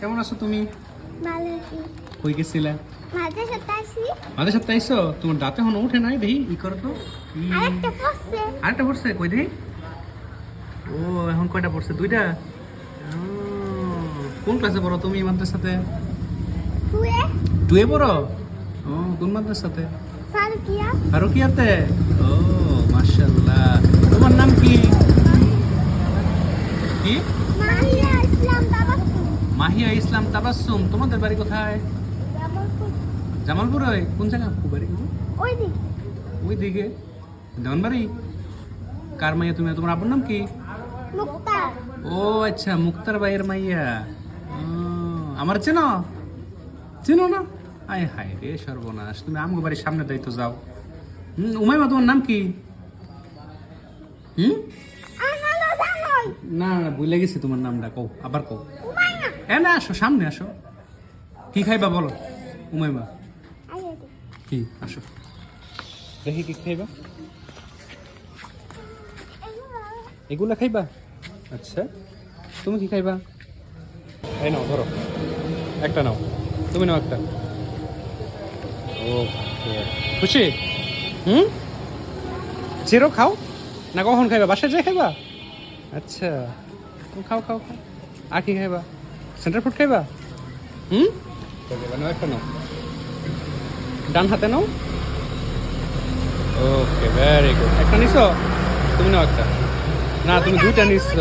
কেমন আছো তুমি? ভালো আছি। কই গেছিলা? মাঝে সাথে আসি। মাঝে সপ্তাহে আইছো? তোমার দাঁতে এখনো উঠে নাই দেখি ই করো তো। আরেকটা পড়ছে। আরেকটা পড়ছে কই দেখি। ও এখন কয়টা পড়ছে? দুইটা। ও, কোন ক্লাসে পড়ো তুমি মাদ্রাসাতে? তুই টুয়ে পড়ো? ও কোন মাদ্রাসাতে? ফারুকিয়া ফারুকিয়াতে। ও মাশাআল্লাহ। তোমার নাম কি? কি? মাহিয়া ইসলাম তাবাসসুম। মাহিয়া ইসলাম তাবাসসুম। তোমাদের বাড়ি কোথায়? জামালপুর। জামালপুরে? কোন জায়গা বাড়ি? ওই দিকে ওই দিকে দেওয়ানবাড়ি। কার মাইয়া তুমি? তোমার আব্বুর নাম কি? মুক্তার। ও আচ্ছা, মুক্তার ভাইয়ের মাইয়া। ও, আমার চেনো? চেনো না? আয় হায় রে সর্বনাশ, তুমি আমগো বাড়ির সামনে দায়িত্ব যাও। উমাইমা তোমার নাম কি? হুম আনালো জানোই। না না ভুলে গেছি তোমার নামটা, কও আবার কও। উমাইয়া। এ না, আসো সামনে আসো। কি খাইবা বলো উমাইমা? আইয়া দে। কি আসো দেখি কি খাইবা। এগুলা খাইবা? আচ্ছা, তুমি কি খাইবা? এই নাও ধরো, একটা নাও, তুমি নাও একটা। ওকে, খুশি? জিরো খাও না? কখন খাইবা? বাসায় যাই খাইবা? আচ্ছা, তুমি খাও খাও খাও। আর কি খাইবা? সেন্টার ফুড খাইবা? নাও একটা নাও, ডান হাতে নাও। Okay very good. একটা নিছো? তুমি নাও একটা। না তুমি দুইটা নিচ্ছ।